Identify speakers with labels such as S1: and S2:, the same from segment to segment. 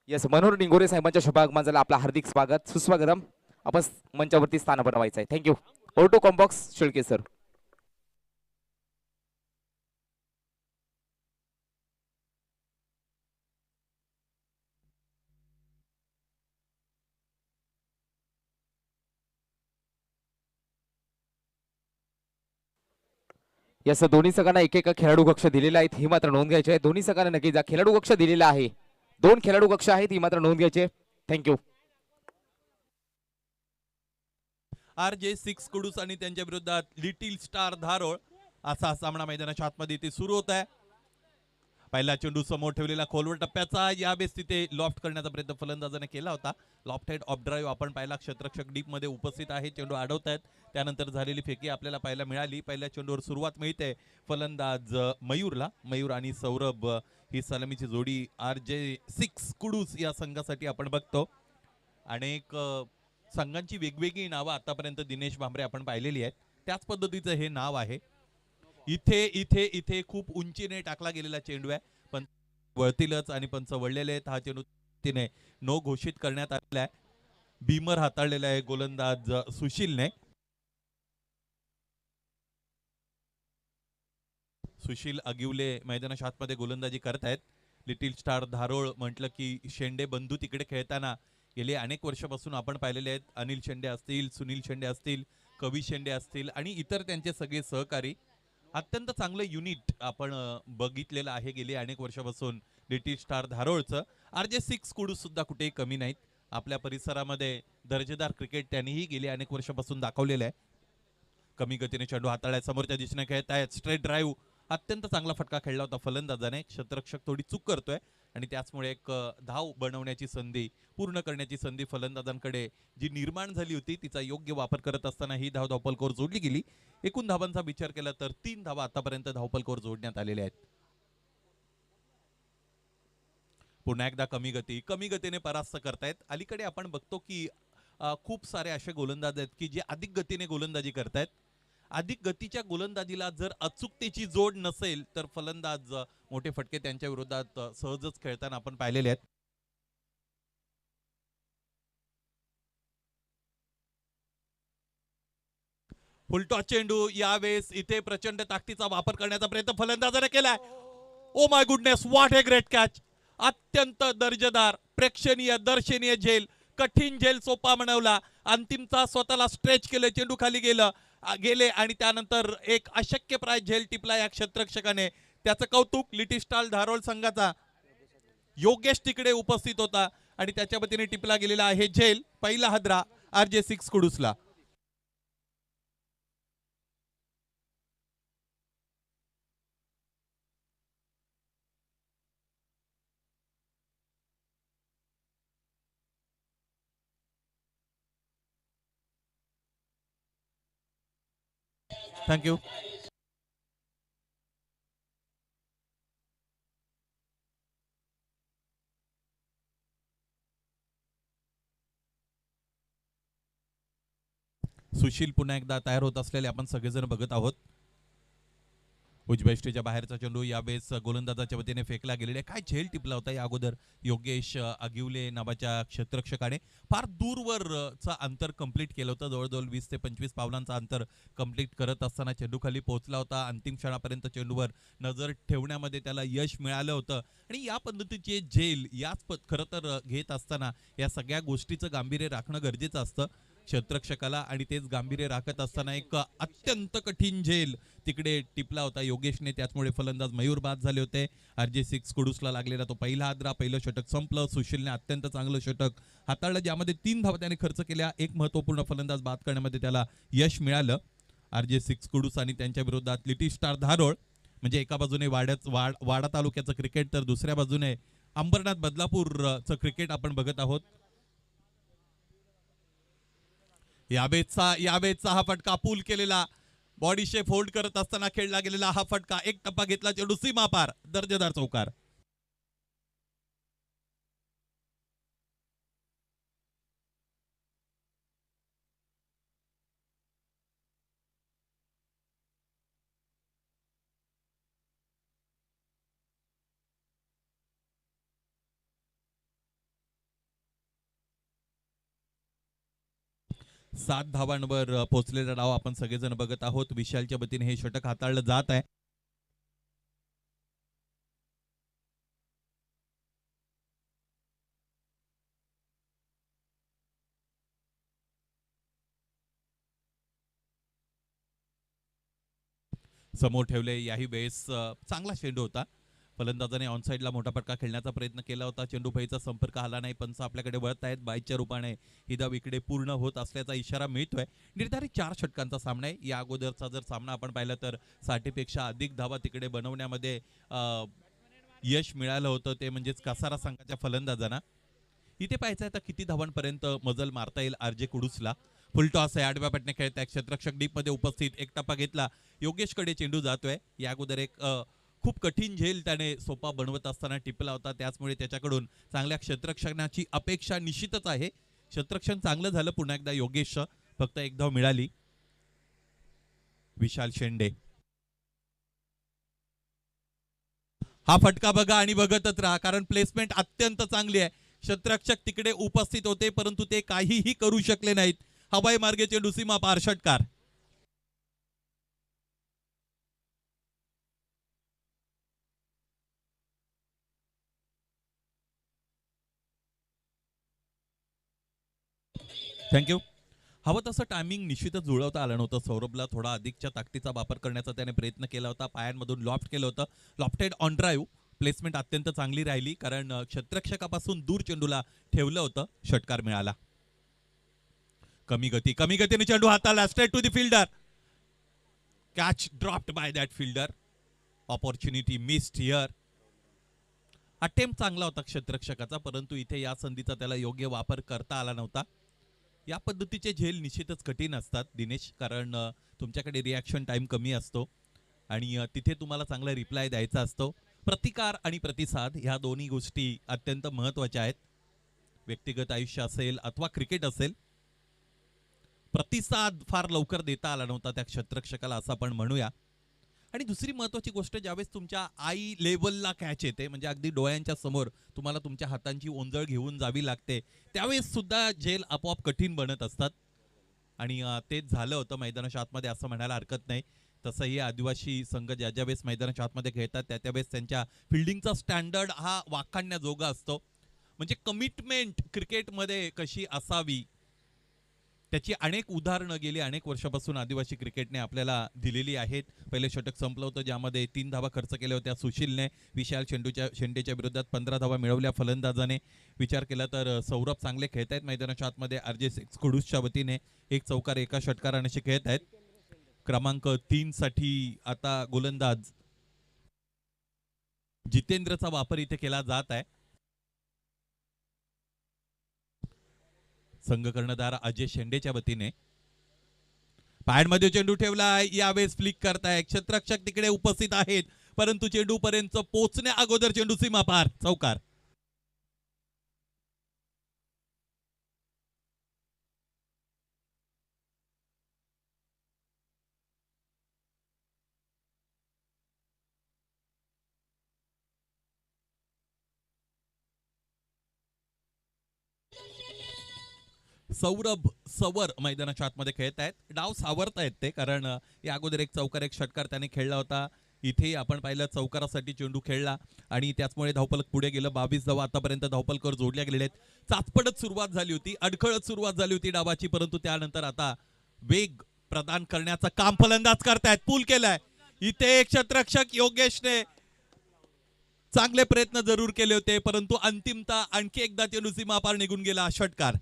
S1: Yes, Manohar निंगोरे साहेबांच्या शुभागमनाला आपलं हार्दिक स्वागत सुस्वागतम. आपण मंचावरती स्थान बनवायचं आहे. Thank you. Auto combox Shelke sir. Yes, दोन्ही संघांना एक एक खेळाडू कक्ष दिलेला आहे, ही मात्र नोंद घ्यायची आहे. दोन्ही संघांना नक्की जा खेळाडू कक्ष दिलेला आहे. 2 खेळाडू कक्ष आहेत, ही मात्र नोंद घ्यायची आहे. थँक्यू.
S2: RJ6 कुडूस आणि त्यांच्या विरोधात लिटिल स्टार धारोळ असा सामना मैदानाच्या आतमध्ये इथे सुरू होत आहे. पहिला चेंडू समोर ठेवलेला खोलवर टप्प्याचा यावेळेस तिथे लॉफ्ट करण्याचा प्रयत्न फलंदाजाने केला होता. लॉफ्ट हेड ऑफ ड्राईव्ह आपण पाहिला. क्षेत्ररक्षक डीप मध्ये उपस्थित आहे. चेंडू अडवत आहेत. त्यानंतर झालेली फेकी आपल्याला पाहायला मिळाली. पहिल्या चेंडूवर सुरुवात मिळते फलंदाज मयूरला. मयूर आणि सौरभ ही सलामीची जोडी RJ6 कुडूस या संघासाठी आपण बघतो. अनेक संघांची वेगवेगळी नावं आतापर्यंत दिनेश भांबरे आपण पाहिलेली आहेत. त्याच पद्धतीचं हे नाव आहे. इथे इथे इथे खूप उंचीने टाकला गेलेला चेंडू आहे. पण वळतीलच आणि पंच वळलेले आहेत. हा चेंडू तिने नो घोषित करण्यात आलेला आहे. बीमर हाताळलेला आहे गोलंदाज सुशीलने. सुशील अगिवले मैदानाच्या आतमध्ये गोलंदाजी करत आहेत. लिटिल स्टार धारोळ म्हटलं की शेंडे बंधू तिकडे खेळताना गेले अनेक वर्षापासून आपण पाहिलेले आहेत. अनिल शेंडे असतील, सुनील शेंडे असतील, कवी शेंडे असतील आणि इतर त्यांचे सगळे सहकारी. अत्यंत चांगलं युनिट आपण बघितलेलं आहे गेली अनेक वर्षापासून लिटिल स्टार धारोळचं. RJ6 कुडूस सुद्धा कुठेही कमी नाहीत. आपल्या परिसरामध्ये दर्जेदार क्रिकेट त्यांनीही गेली अनेक वर्षापासून दाखवलेलं आहे. कमी गतीने चेंडू हाताळाय समोरच्या दिशेने खेळत आहेत. स्ट्रेट ड्राईव्ह अत्यंत चांगला फटका खेळला होता फलंदाजाने. क्षेत्ररक्षक थोडी चूक करतोय आणि त्याचमुळे एक धाव बनवण्याची संधी, पूर्ण करण्याची संधी फलंदाजांकडे जी निर्माण झाली होती तिचा योग्य वापर करत असताना ही धाव धावपलकावर जोडली गेली. एकूण धावांचा विचार केला तर 3 धावा आतापर्यंत धावपलकावर जोडण्यात आलेल्या आहेत. पुन्हा एकदा कमी गतीने परास्त करतायत. अलीकडे आपण बघतो की खूप सारे असे गोलंदाज आहेत की जे अधिक गतीने गोलंदाजी करतायत. अधिक गतीच्या गोलंदाजीला जर अचूकतेची जोड नसेल तर फलंदाज मोठे फटके त्यांच्या विरोधात सहजच खेळताना आपण पाहिलेले आहेत. फुलटॉस चेंडू यावेळेस इथे प्रचंड ताकदीचा वापर करण्याचा प्रयत्न फलंदाजाने केलाय. Oh my goodness, what a great catch. अत्यंत दर्जेदार, प्रेक्षणीय, दर्शनीय झेल. कठीण झेल सोपा बनवला. अंतिमचा स्वतःला स्ट्रेच केलं, चेंडू खाली गेले आणि त्यानंतर एक अशक्यप्राय झेल टिपला या क्षेत्ररक्षकाने. त्याचं कौतुक लिटिल स्टार धारोळ संघाचा योगेश तिकडे उपस्थित होता आणि त्याच्या वतीने टिपला गेलेला आहे झेल. पहिला हादरा RJ6 कुडूसला. थँक्यू. सुशील पुन्हा एकदा तयार होत असलेले आपण सगळेजण बघत आहोत. उजव्या स्टेजच्या बाहेरचा चेंडू यावेळेस गोलंदाजाच्या वतीने फेकला गेलेला. काय झेल टिपला होता या अगोदर योगेश अगिवले नावाच्या क्षेत्ररक्षकाने. फार दूरवरचा अंतर कंप्लीट केलं होतं. जवळजवळ 20 ते 25 पावलांचा अंतर कंप्लीट करत असताना चेंडू खाली पोहोचला होता. अंतिम क्षणापर्यंत चेंडूवर नजर ठेवण्यामध्ये त्याला यश मिळालं होतं. आणि या पद्धतीचे झेल याच खरं तर घेत असताना या सगळ्या गोष्टीचं गांभीर्य राखणं गरजेचं असतं क्षेत्ररक्षकाला. आणि तेच गांभीर्य राखत असताना एक अत्यंत कठीण झेल तिकडे टिपला होता योगेशने. त्याचमुळे फलंदाज मयूर बाद झाले होते. RJ6 कुडूसला लागलेला तो पहिला हादरा. पहिलं षटक संपलं. सुशीलने अत्यंत चांगलं षटक हाताळलं ज्यामध्ये 3 धावा त्याने खर्च केल्या. एक महत्वपूर्ण फलंदाज बाद करण्यामध्ये त्याला यश मिळालं. RJ6 कुडूस आणि त्यांच्या विरोधात लिटिल स्टार धारोळ. म्हणजे एका बाजूने वाडा तालुक्याचं क्रिकेट तर दुसऱ्या बाजूने अंबरनाथ बदलापूरचं क्रिकेट आपण बघत आहोत. यावेळेचा हा फटका पूल केलेला, बॉडी शेप होल्ड करत असताना खेळला गेलेला हा फटका. एक टप्पा घेतला, चेंडू सीमा पार, दर्जेदार चौकार. 7 धावांवर पोहोचलेला डाव आपण सगळेजण बघत आहोत. विशालच्या वतीने हे षटक हाताळलं जात आहे. समोर ठेवले. याही वेळेस चांगला चेंडू होता. फलंदाजाने ऑनसाइडला मोठा फटका खेळण्याचा प्रयत्न केला होता. चेंडू फळीचा संपर्क आला नाही. पंच आपल्याकडे वळत आहेत. बाईच्या रूपाने ही धाव इकडे पूर्ण होत असल्याचा इशारा मिळतोय. निर्धारित 4 षटकांचा सामना आहे. या अगोदरचा जर सामना आपण पाहिला तर 60पेक्षा अधिक धावा तिकडे बनवण्यामध्ये यश मिळालं होतं. ते म्हणजेच कसारा संघाच्या फलंदाजांना. इथे पाहायचं आहे तर किती धावांपर्यंत मजल मारता येईल आरजे कुडूसला. फुल टॉस आहे. आडव्या पटने खेळत आहे. क्षेत्ररक्षक डीप मध्ये उपस्थित. एक टप्पा घेतला. योगेशकडे चेंडू जातोय. या अगोदर एक खूप कठीण झेल त्याने सोपा बनवत असताना टिपला होता. त्याचमुळे त्याच्याकडून चांगल्या क्षेत्ररक्षणाची अपेक्षा निश्चितच आहे. क्षेत्ररक्षण चांगलं झालं पुन्हा एकदा योगेश. फक्त एक धाव मिळाली. विशाल शेंडे. हा फटका बघा आणि बघतच राहा, कारण प्लेसमेंट अत्यंत चांगली आहे. क्षेत्ररक्षक तिकडे उपस्थित होते परंतु ते काहीही करू शकले नाहीत. हवाई मार्गे चेंडू सीमा पार. षटकार. थँक्यू. हवं तसं टायमिंग निश्चितच जुळवता आलं नव्हतं. सौरभला थोडा अधिकच्या ताकदीचा वापर करण्याचा त्याने प्रयत्न केला होता. पायांमधून लॉफ्ट केलं होतं. Lofted on drive. प्लेसमेंट अत्यंत चांगली राहिली कारण क्षेत्ररक्षकापासून दूर चेंडूला ठेवलं होतं. षटकार मिळाला. कमी गतीने चेंडू हाताला. Straight to the fielder. Catch dropped by that fielder. Opportunity missed here. Attempt चांगला होता क्षेत्ररक्षकाचा परंतु इथे या संधीचा त्याला योग्य वापर करता आला नव्हता. या पद्धतीचे झेल निश्चितच कठीण असतात दिनेश, कारण तुमच्याकडे रिॲक्शन टाइम कमी असतो आणि तिथे तुम्हाला चांगला रिप्लाय द्यायचा असतो. प्रतिकार आणि प्रतिसाद ह्या दोन्ही गोष्टी अत्यंत महत्त्वाच्या आहेत. व्यक्तिगत आयुष्य असेल अथवा क्रिकेट असेल. प्रतिसाद फार लवकर देता आला नव्हता त्या क्षेत्ररक्षकाला असं आपण म्हणूया. आणि दुसरी महत्त्वाची गोष्ट, ज्यावेळेस तुमच्या आई लेवलला कॅच येते म्हणजे अगदी डोळ्यांच्या समोर तुम्हाला तुमच्या हातांची ओंजळ घेऊन जावी लागते, त्यावेळेस सुद्धा झेल आपोआप कठीण बनत असतात. आणि तेच झालं होतं मैदानाच्या आतमध्ये असं म्हणायला हरकत नाही. तसंही आदिवासी संघ ज्या ज्या वेळेस मैदानाच्या आतमध्ये खेळतात त्या त्यावेळेस त्यांच्या फिल्डिंगचा स्टँडर्ड हा वाखाणण्याजोगा असतो. म्हणजे कमिटमेंट क्रिकेटमध्ये कशी असावी त्याची अनेक उदाहरणं गेली अनेक वर्षापासून आदिवासी क्रिकेटने आपल्याला दिलेली आहेत. पहिले षटक संपलं होतं ज्यामध्ये 3 धावा खर्च केल्या होत्या सुशीलने. विशाल शेंडेच्या विरोधात 15 धावा मिळवल्या फलंदाजाने. विचार केला तर सौरभ चांगले खेळत आहेत मैदानाच्या आतमध्ये. आरजे कुडूसच्या वतीने एक चौकार एका षटकाराने खेळत आहेत. क्रमांक 3 साठी आता गोलंदाज जितेंद्रचा वापर इथे केला जात आहे. संघ कर्णधार अजय शेंडेच्या वतीने. पायांमध्ये चेंडू ठेवलाय. यावेळेस फ्लिक करताय. क्षेत्ररक्षक तिकडे उपस्थित आहेत परंतु चेंडू पर्यंत पोहोचण्या अगोदर चेंडू सीमा पार. चौकार. सौरभ सवर मैदानाच्या आतमध्ये खेळत आहेत. डाव सावरत आहेत ते, कारण या अगोदर एक चौकार एक षटकार त्याने खेळला होता. इथे आपण पाहिलं चौकारासाठी चेंडू खेळला आणि त्याचमुळे धावफलक पुढे गेलं. 22 धावा आतापर्यंत धावफलकावर जोडल्या गेलेल्या आहेत. चाचपडत सुरुवात झाली होती, अडखळत सुरुवात झाली होती डावाची, परंतु त्यानंतर आता वेग प्रदान करण्याचं काम फलंदाज करतायत. पूल केलाय. इथे क्षेत्ररक्षक योगेशने चांगले प्रयत्न जरूर केले होते परंतु अंतिमता आणखी एकदा चेंडू सीमा पार निघून गेला. षटकार.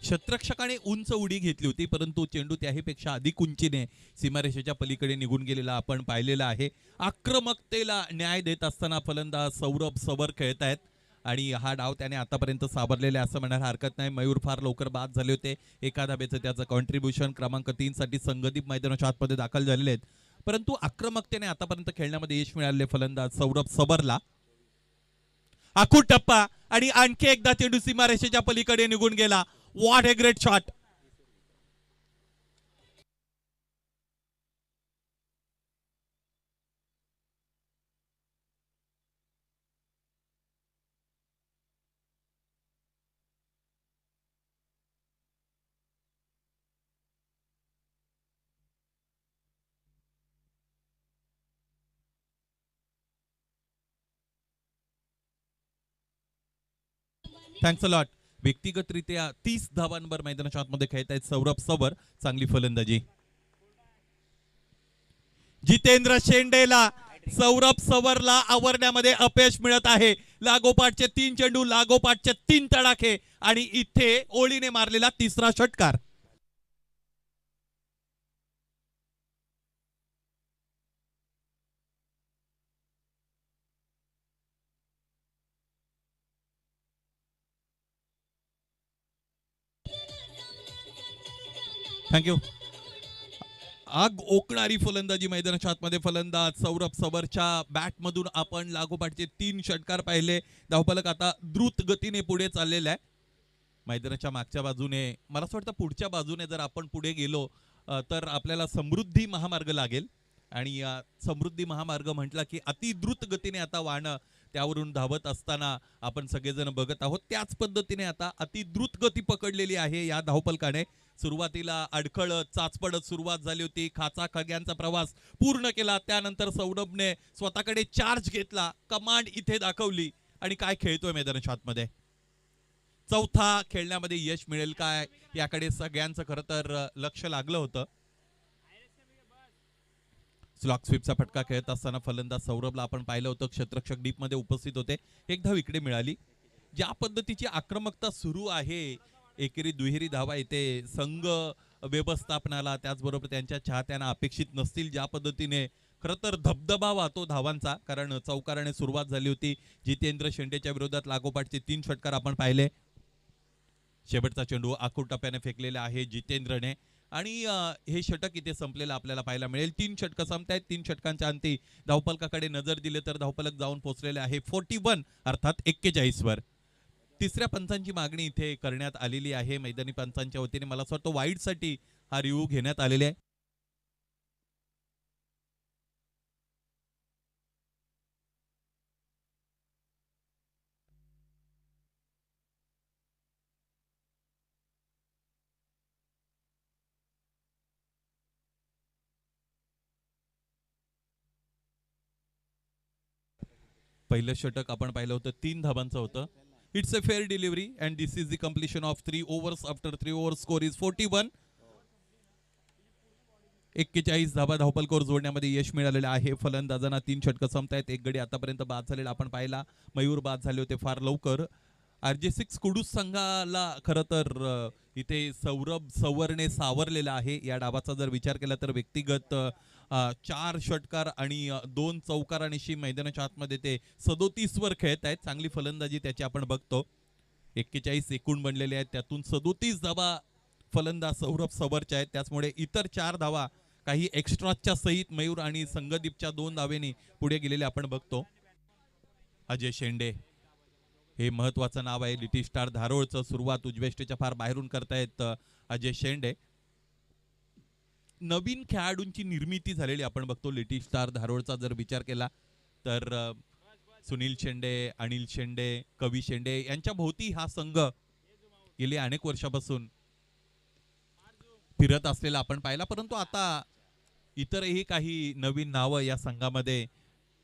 S2: क्षेत्ररक्षकाने उंच उडी घेतली होती परंतु चेंडू त्याहीपेक्षा अधिक उंचीने सीमारेषेच्या पलीकडे निघून गेलेला आपण पाहिलेला आहे. आक्रमकतेला न्याय देत असताना फलंदाज सौरभ सवर खेळत आहेत आणि हा डाव त्याने आतापर्यंत सावरलेला असं म्हणायला हरकत नाही. मयूर फार लवकर बाद झाले होते. एका धाब्याचं त्याचं कॉन्ट्रीब्युशन. क्रमांक 3 साठी संगदीप मैदानाच्या आतमध्ये दाखल झालेले आहेत परंतु आक्रमकतेने आतापर्यंत खेळण्यामध्ये यश मिळालेले फलंदाज सौरभ सवरला. आखूड टप्पा आणि आणखी एकदा चेंडू सीमारेषेच्या पलीकडे निघून गेला. What a great shot. Thanks a lot. व्यक्तिगतरित्या 30 धावांवर मैदानाच्या आतमध्ये खेळत आहेत सौरभ सवर. चांगली फलंदाजी. जितेंद्र शेंडेला सौरभ सवरला आवरण्यामध्ये अपयश मिळत आहे. लागोपाठचे 3 चेंडू, लागोपाठचे 3 तडाखे आणि इथे ओळीने मारलेला तिसरा षटकार. थँक्यू. आग ओकणारी फलंदाजी मैदानाच्या आतमध्ये फलंदाज सौरभ सवरच्या बॅट मधून आपण लागोपाठचे 3 षटकार पाहिले. धावफलक आता द्रुत गतीने पुढे चाललेला आहे. मैदानाच्या मागच्या बाजूने मला असं वाटतं पुढच्या बाजूने जर आपण पुढे गेलो तर आपल्याला समृद्धी महामार्ग लागेल आणि समृद्धी महामार्ग म्हटला की अति द्रुत गतीने आता वाहनं त्यावरून धावत असताना आपण सगळेजण बघत आहोत. त्याच पद्धतीने आता अति द्रुत गती पकडलेली आहे या धावपलकाने. सुरुवातीला अडखळत चाचपडत सुरुवात झाली होती. खाचा खग्यांचा प्रवास पूर्ण केला. त्यानंतर सौरभने स्वतःकडे चार्ज घेतला, कमांड इथे दाखवली आणि काय खेळतोय मैदानाच्या आतमध्ये. चौथा खेळण्यामध्ये यश मिळेल काय याकडे सगळ्यांचं खरं तर लक्ष लागलं होतं. स्लॉक स्वीपचा फटका खेळत असताना फलंदाज सौरभला आपण पाहिलं होतं. क्षेत्ररक्षक डीप मध्ये उपस्थित होते. एक धाव इकडे मिळाली. ज्या पद्धतीची आक्रमकता सुरू आहे, एकेरी दुहेरी धावा इथे संघ व्यवस्थापनाला त्याचबरोबर त्यांच्या चाहत्यांना अपेक्षित नसतील. ज्या पद्धतीने खरं तर धबधबा वाहतो धावांचा, कारण चौकाराने सुरुवात झाली होती. जितेंद्र शेंडेच्या विरोधात लागोपाठचे 3 षटकार आपण पाहिले. शेवटचा चेंडू आखूड टप्प्याने फेकलेला आहे जितेंद्रने आणि हे षटक इथे संपलेलं आपल्याला पाहायला मिळेल. 3 षटकं संपतायत. 3 षटकांच्या अंती धावपलकाकडे नजर दिले तर धावपलक जाऊन पोहोचलेले आहे 41 अर्थात 41 वर. तिसऱ्या पंचांची मागणी इथे करण्यात आलेली आहे मैदानी पंचांच्या वतीने. मला असं वाटतं वाईडसाठी हा रिव्ह्यू घेण्यात आलेला आहे. पहिलं षटक आपण पाहिलं होतं 3 धाबांचं होतं. It's a fair delivery and this is the completion of 3 overs. After 3 overs score is 41. 41 धाबा धावपलकोर जोडण्यामध्ये यश मिळालेलं आहे. फलंदाजांना 3 षटकं संपतायत. एक गडी आतापर्यंत बाद झालेला आपण पाहिला. मयूर बाद झाले होते फार लवकर. RJ6 कुडूस संघाला खरं तर इथे सौरभ सवरने सावरलेला आहे. या डावाचा जर विचार केला तर व्यक्तिगत 4 षटकार आणि 2 चौकारांशी मैदानाच्या आतमध्ये ते 37 वर खेळत आहेत. चांगली फलंदाजी त्याची आपण बघतो. 41 एकूण बनलेले आहेत, त्यातून 37 धावा फलंदाज सौरभ सवरच्या आहेत. त्याचमुळे इतर 4 धावा काही एक्स्ट्राच्या सहित मयूर आणि संगदीपच्या 2 धावेने पुढे गेलेले आपण बघतो. अजय शेंडे हे महत्वाचं नाव आहे. लिटिल स्टार धारोळचं सुरुवात उजव्या स्टेजच्या फार बाहेरून करतायत अजय शेंडे. नवीन खेळाडूंची निर्मिती झालेली आपण बघतो. लिटिल स्टार धारोळचा जर विचार केला तर सुनील शेंडे, अनिल शेंडे, कवी शेंडे यांच्या भोवती हा संघ गेले अनेक वर्षापासून फिरत असलेला आपण पाहिला. परंतु आता इतरही काही नवीन नावं या संघामध्ये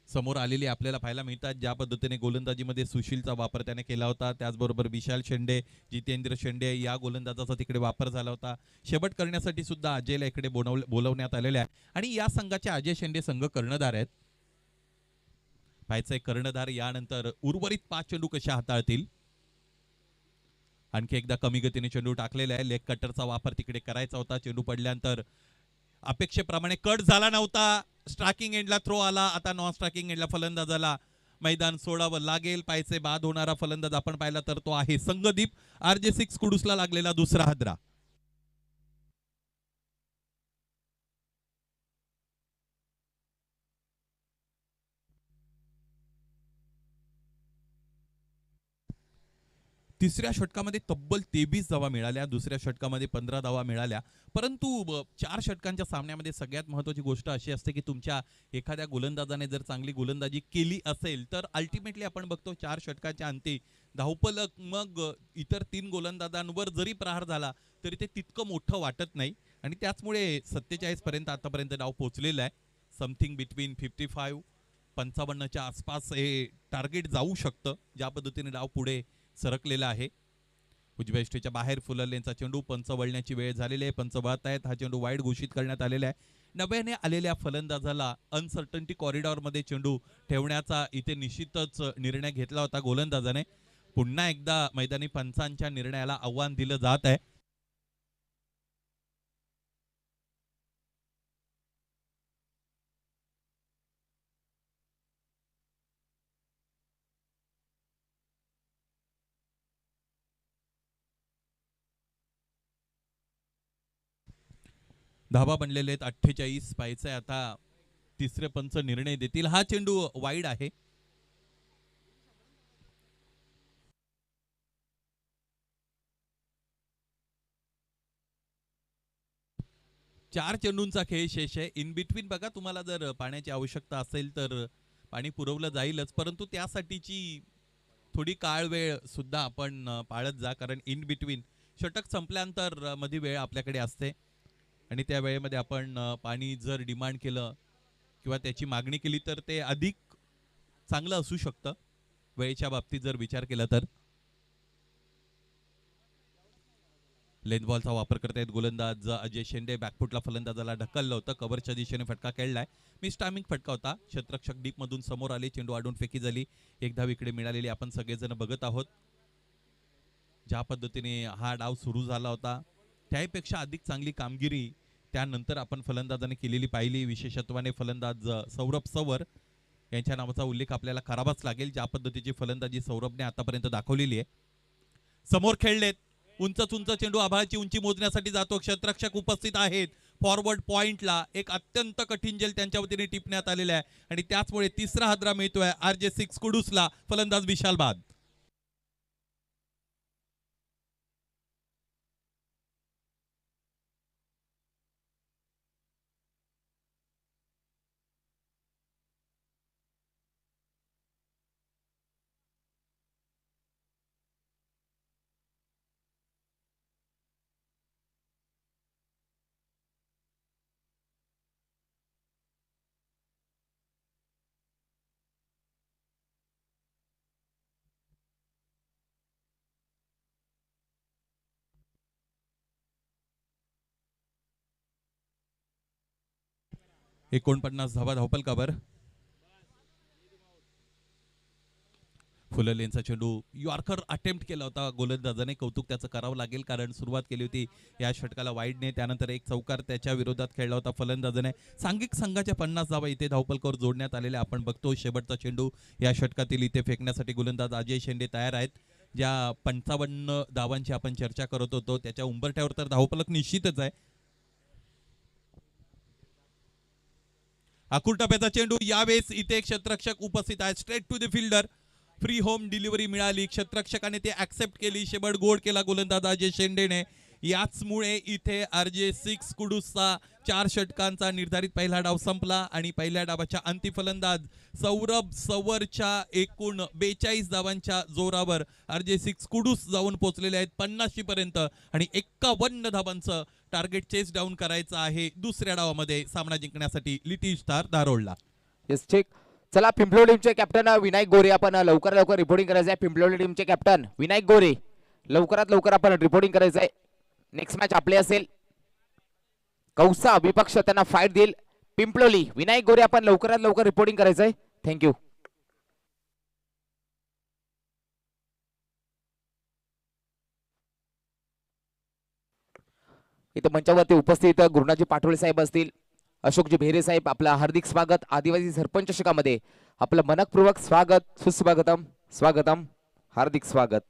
S2: समोर आलेली आपल्याला पाहायला मिळतात. ज्या पद्धतीने गोलंदाजीमध्ये सुशीलचा वापर त्याने केला होता, त्याचबरोबर विशाल शेंडे, जितेंद्र शेंडे या गोलंदाजाचा तिकडे वापर झाला होता. शेवट करण्यासाठी सुद्धा अजयला इकडे बोलवण्यात आलेले आहे आणि या संघाचे अजय शेंडे संघ कर्णधार आहेत. पाहायचंय कर्णधार यानंतर उर्वरित 5 चेंडू कशा हाताळतील. आणखी एकदा कमी गतीने चेंडू टाकलेला आहे. लेग कटरचा वापर तिकडे करायचा होता. चेंडू पडल्यानंतर अपेक्षेप्रमाणे कट झाला नव्हता. स्ट्रायकिंग एंडला थ्रो आला. आता नॉन स्ट्रायकिंग एंडला फलंदाजाला मैदान सोडावं लागेल. पायचे बाद होणारा फलंदाज आपण पाहिला तर तो आहे संगदीप. RJ6 कुडूसला लागलेला दुसरा हादरा. तिसऱ्या षटकामध्ये तब्बल 23 धावा मिळाल्या, दुसऱ्या षटकामध्ये 15 धावा मिळाल्या. परंतु 4 षटकांच्या सामन्यामध्ये सगळ्यात महत्त्वाची गोष्ट अशी असते की तुमच्या एखाद्या गोलंदाजाने जर चांगली गोलंदाजी केली असेल तर अल्टिमेटली आपण बघतो 4 षटकाच्या अंती धावफलक मग इतर 3 गोलंदाजांवर जरी प्रहार झाला तरी ते तितकं मोठं वाटत नाही आणि त्याचमुळे 47 पर्यंत आतापर्यंत डाव पोहोचलेला आहे. समथिंग बिटवीन 55च्या आसपास हे टार्गेट जाऊ शकतं, ज्या पद्धतीने डाव पुढे सरकलेला आहे. उजव्या यष्टीच्या बाहेर फुलरलेनचा चेंडू, पंच वळण्याची वेळ झालेली आहे, पंच वळत आहेत, हा चेंडू वाईड घोषित करण्यात आलेला आहे. नव्याने आलेल्या फलंदाजाला अनसर्टन्टी कॉरिडॉरमध्ये चेंडू ठेवण्याचा इथे निश्चितच निर्णय घेतला होता गोलंदाजाने. पुन्हा एकदा मैदानी पंचांच्या निर्णयाला आव्हान दिलं जात आहे. धावा बनलेले आहेत 48 पाहायचंय आता तिसरे पंच निर्णय देतील. हा चेंडू वाईड आहे. चार चेंडूंचा खेळ शेष आहे. इन बिटवीन बघा, तुम्हाला जर पाण्याची आवश्यकता असेल तर पाणी पुरवलं जाईलच, परंतु त्यासाठीची थोडी काळ वेळ सुद्धा आपण पाळत जा, कारण इन बिटवीन षटक संपल्यानंतर मध्ये वेळ आपल्याकडे असते आणि त्या वेळेमध्ये आपण पाणी जर डिमांड केलं किंवा त्याची मागणी केली तर ते अधिक चांगलं असू शकतं वेळेच्या बाबतीत जर विचार केला तर. लेंथ बॉलचा वापर करतायत गोलंदाज अजय शेंडे. बॅकफुटला फलंदाजाला ढकललं होतं, कव्हरच्या दिशेने फटका खेळलाय. मिस टायमिंग फटका होता. क्षेत्ररक्षक डीप मधून समोर आले, चेंडू आडून फेकी झाली. एक धाव इकडे मिळालेली आपण सगळेजण बघत आहोत. ज्या पद्धतीने हा डाव सुरू झाला होता त्यापेक्षा अधिक चांगली कामगिरी त्यानंतर आपण फलंदाजाने केलेली पाहिली. विशेषत्वाने फलंदाज सौरभ सवर यांच्या नावाचा उल्लेख आपल्याला करावाच लागेल. ज्या पद्धतीची फलंदाजी सौरभने आतापर्यंत दाखवलेली आहे. समोर खेळलेत, उंच चेंडू आभाळाची उंची मोजण्यासाठी जातो. क्षेत्ररक्षक उपस्थित आहेत फॉरवर्ड पॉइंटला. एक अत्यंत कठीण जेल त्यांच्या वतीने टिपण्यात आलेला आहे आणि त्याचमुळे तिसरा हादरा मिळतोय RJ6 कुडूसला. फलंदाज विशाल बाद. एकोणपन्नास धावा धावपलकावर. फुलरलेनचा चेंडू यॉर्कर अटेम्प्ट केला होता गोलंदाजाने. कौतुक त्याचं करावं लागेल, कारण सुरुवात केली होती या षटकाला वाईडने, त्यानंतर एक चौकार त्याच्या विरोधात खेळला होता फलंदाजाने. सांघिक संघाच्या 50 धावा इथे धावपलकावर जोडण्यात आलेल्या आपण बघतो. शेवटचा चेंडू या षटकातील इथे फेकण्यासाठी गोलंदाज अजय शेंडे तयार आहेत. ज्या 55 धावांची आपण चर्चा करत होतो त्याच्या उंबरठ्यावर तर धावपलक निश्चितच आहे. आकुर टप्प्याचा चेंडू, यावेळेस इथे क्षेत्ररक्षक उपस्थित आहे. Straight to the fielder. Free home delivery मिळाली, क्षेत्ररक्षकाने ते ऍक्सेप्ट केली. शेवट गोड केला गोलंदाज अजय शेंडेने. याचमुळे इथे RJ6 कुडूसचा 4 षटकांचा निर्धारित पहिला डाव संपला आणि पहिल्या डावाच्या अंती फलंदाज सौरभ सवरच्या एकूण 42 धावांच्या जोरावर RJ6 कुडूस जाऊन पोहोचलेले आहेत 50 पर्यंत आणि 51 धावांचं टार्गेट चेस डाऊन करायचं आहे दुसऱ्या डावामध्ये सामना जिंकण्यासाठी लिटिल स्टार धारोडला.
S1: येस, ठीक. चला, पिंपलोडी टीमचे कॅप्टन विनायक गोरे आपण लवकर रिपोर्टिंग करायचं आहे. पिंपलोडी टीमचे कॅप्टन विनायक गोरे लवकरात लवकर आपण रिपोर्टिंग करायचं आहे. नेक्स्ट मॅच आपले असेल कौसा विपक्ष त्यांना फाईट देईल पिंपलोली. विनायक गोरे आपण लवकरात लवकर रिपोर्टिंग करायचं आहे. थँक्यू. इथे मंचावरती उपस्थित गुरुनाजी पाटोळे साहेब असतील, अशोकजी भेरे साहेब, आपलं हार्दिक स्वागत. आदिवासी सरपंच चषकामध्ये आपलं मनपूर्वक स्वागत, सुस्वागतम, स्वागतम, हार्दिक स्वागत.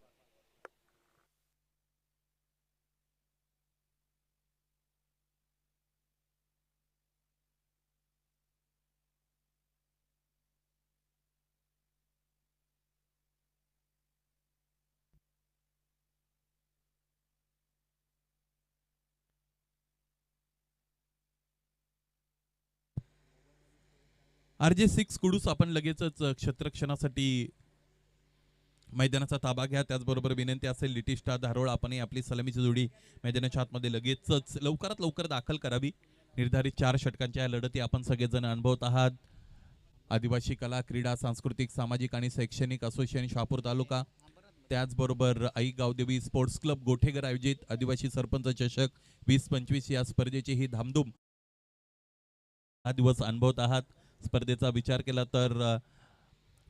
S2: RJ6 कुडूस आपण लगेचच क्षेत्ररक्षणासाठी मैदानाचा ताबा घ्या. त्याचबरोबर विनंती असेल लिटिस्टा धारोळ आपणही आपली सलामीची जोडी मैदानाच्या आतमध्ये लगेचच लवकरात लवकर दाखल करावी. निर्धारित 4 षटकांच्या या लढती आपण सगळेजण अनुभवत आहात. आदिवासी कला क्रीडा सांस्कृतिक सामाजिक आणि शैक्षणिक असोसिएशन शहापूर तालुका, त्याचबरोबर आई गावदेवी स्पोर्ट्स क्लब गोठेगर आयोजित आदिवासी सरपंच चषक 2025 या स्पर्धेची ही धामधूम हा दिवस अनुभवत आहात. स्पर्धेचा विचार केला तर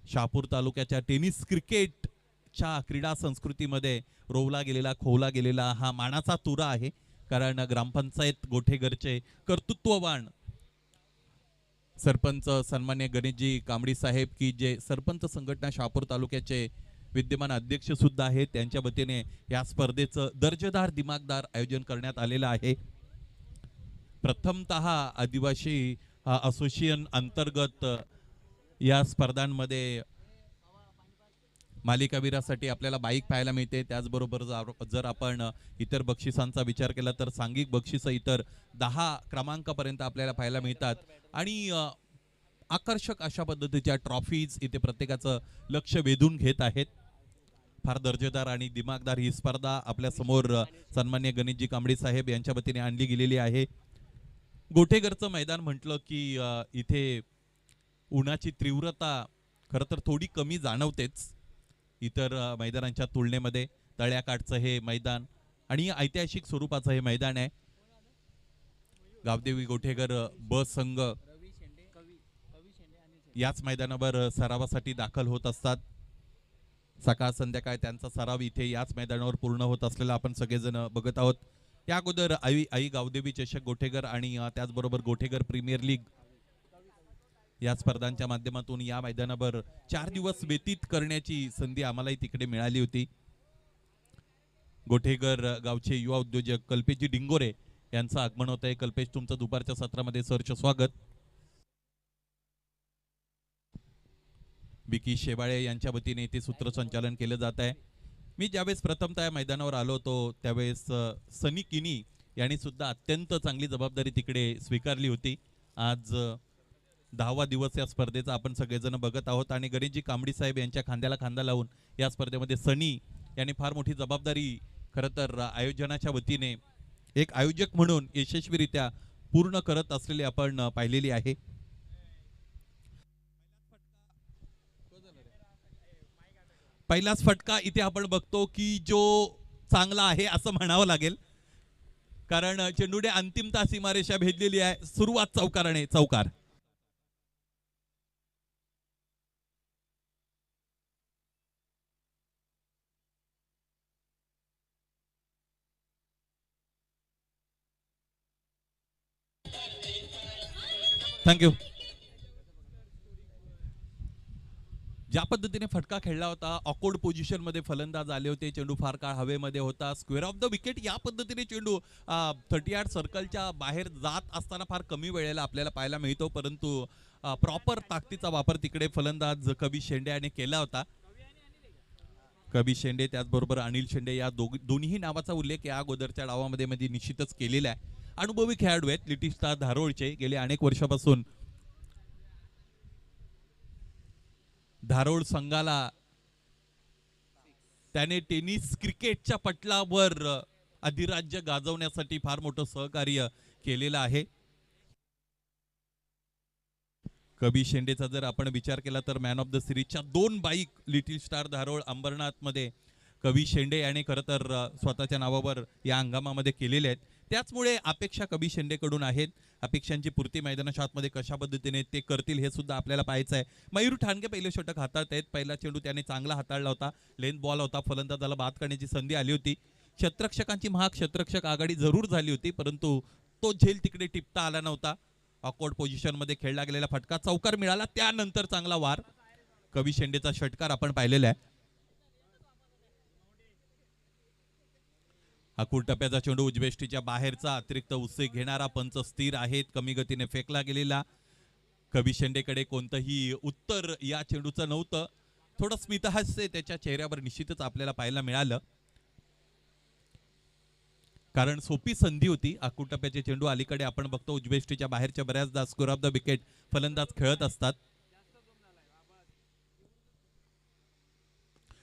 S2: शहापूर तालुक्याच्या टेनिस क्रिकेटच्या क्रीडा संस्कृतीमध्ये रोवला गेलेला खोवला गेलेला हा मानाचा तुरा आहे. कारण ग्रामपंचायत गोठेघरचे कर्तृत्ववान सरपंच सन्मान्य गणेशजी कांबडी साहेब की जे सरपंच संघटना शहापूर तालुक्याचे विद्यमान अध्यक्ष सुद्धा आहेत, त्यांच्या वतीने या स्पर्धेचं दर्जेदार दिमागदार आयोजन करण्यात आलेलं आहे. प्रथमतः आदिवासी असोसिएशन अंतर्गत या स्पर्धांमध्ये मालिकावीरासाठी आपल्याला बाईक पाहायला मिळते. त्याचबरोबर जर आपण इतर बक्षिसांचा विचार केला तर सांघिक बक्षिस इतर 10 क्रमांकापर्यंत आपल्याला पाहायला मिळतात आणि आकर्षक अशा पद्धतीच्या ट्रॉफीज इथे प्रत्येकाचं लक्ष वेधून घेत आहेत. फार दर्जेदार आणि दिमागदार ही स्पर्धा आपल्या समोर सन्मान्य गणेशजी कांबडी साहेब यांच्या वतीने आणली गेलेली आहे. गोठेघरचं मैदान म्हटलं की इथे उन्हाची तीव्रता खरं तर थोडी कमी जाणवतेच इतर मैदानांच्या तुलनेमध्ये. तळ्याकाठचं हे मैदान आणि ऐतिहासिक स्वरूपाचं हे मैदान आहे. गावदेवी गोठेघर ब संघ याच मैदानावर सरावासाठी दाखल होत असतात. सकाळ संध्याकाळ त्यांचा सराव इथे याच मैदानावर पूर्ण होत असलेला आपण सगळेजण बघत आहोत. या अगोदर आई गावदेवी चषक गोठेघर आणि त्याचबरोबर गोठेघर प्रीमियर लीग या स्पर्धांच्या माध्यमातून या मैदानावर 4 दिवस व्यतीत करण्याची संधी आम्हालाही तिकडे मिळाली होती. गोठेघर गावचे युवा उद्योजक कल्पेशजी डिंगोरे यांचं आगमन होत आहे. कल्पेश, तुमचं दुपारच्या सत्रामध्ये सरचे स्वागत. बिकी शेवाळे यांच्या वतीने इथे सूत्रसंचालन केलं जात आहे. मी ज्यावेळेस प्रथमतः या मैदानावर आलो होतो त्यावेळेस सनी किनी यांनी सुद्धा अत्यंत चांगली जबाबदारी तिकडे स्वीकारली होती. आज 10वा दिवस या स्पर्धेचा आपण सगळेजण बघत आहोत आणि गणेशजी कांबडी साहेब यांच्या खांद्याला खांदा लावून या स्पर्धेमध्ये सनी यांनी फार मोठी जबाबदारी खरं तर आयोजनाच्या वतीने एक आयोजक म्हणून यशस्वीरित्या पूर्ण करत असलेली आपण पाहिलेली आहे. पहिलाच फटका इथे आपण बघतो की जो चांगला आहे असं म्हणावं लागेल, कारण चेंडूने अंतिमता सीमारेषा भेदलेली आहे. सुरुवात चौकाराने चौकार. थँक्यू. ज्या पद्धतीने फटका खेळला होता, ऑकवर्ड पोझिशन मध्ये फलंदाज आले होते, चेंडू फार काळ हवेमध्ये होता, स्क्वेअर ऑफ द विकेट या पद्धतीने चेंडू 30 यार्ड सर्कलच्या बाहेर जात असताना फार कमी वेळेला आपल्याला पाहायला मिळतो. परंतु प्रॉपर ताकदीचा वापर तिकडे फलंदाज कवी शेंडे याने केला होता. कवी शेंडे त्याचबरोबर अनिल शेंडे या दोन्ही नावाचा उल्लेख या अगोदरच्या डावामध्ये निश्चितच केलेला आहे. अनुभवी खेळाडू आहेत लिटिस्टा धारोळचे. गेले अनेक वर्षापासून धारोळ संघाला त्याने टेनिस क्रिकेटच्या पटलावर अधिराज्य गाजवण्यासाठी फार मोठं सहकार्य केलेलं आहे. कवी शेंडेचा जर आपण विचार केला तर मॅन ऑफ द सिरीजच्या 2 बाईक लिटिल स्टार धारोळ अंबरनाथ मध्ये कवी शेंडे याने खरं तर स्वतःच्या नावावर या हंगामामध्ये केलेले आहेत. त्याचमुळे अपेक्षा कवी शेंडेकडून आहेत. अपेक्षांची पूर्ती मैदानाच्या आतमध्ये कशा पद्धतीने ते करतील हे सुद्धा आपल्याला पाहायचं आहे. मयूर ठाणगे पहिले षटक हाताळत आहेत. पहिला चेंडू त्याने चांगला हाताळला होता, लेंथ बॉल होता, फलंदाजाला बाद करण्याची संधी आली होती. क्षेत्ररक्षकांची महाग क्षेत्ररक्षक आघाडी जरूर झाली होती, परंतु तो झेल तिकडे टिपता आला नव्हता. ऑकवर्ड पोझिशन मध्ये खेळला गेलेला फटका चौकार मिळाला, त्यानंतर चांगला वार. कवी शेंडेचा षटकार आपण पाहिलेला आहे. अकुल टप्प्याचा चेंडू उजवेष्टीच्या बाहेरचा अतिरिक्त उसळी घेणारा पंच स्थिर आहेत. कमी गतीने फेकला गेलेला. कवी शेंडेकडे कोणतंही उत्तर या चेंडूचं नव्हतं. थोडं स्मितहास्य त्याच्या चेहऱ्यावर निश्चितच आपल्याला पाहायला मिळालं. कारण सोपी संधी होती. आकुटप्प्याचे चेंडू अलीकडे आपण बघतो उजवेष्टीच्या बाहेरच्या बऱ्याचदा स्कोर ऑफ द विकेट फलंदाज खेळत असतात.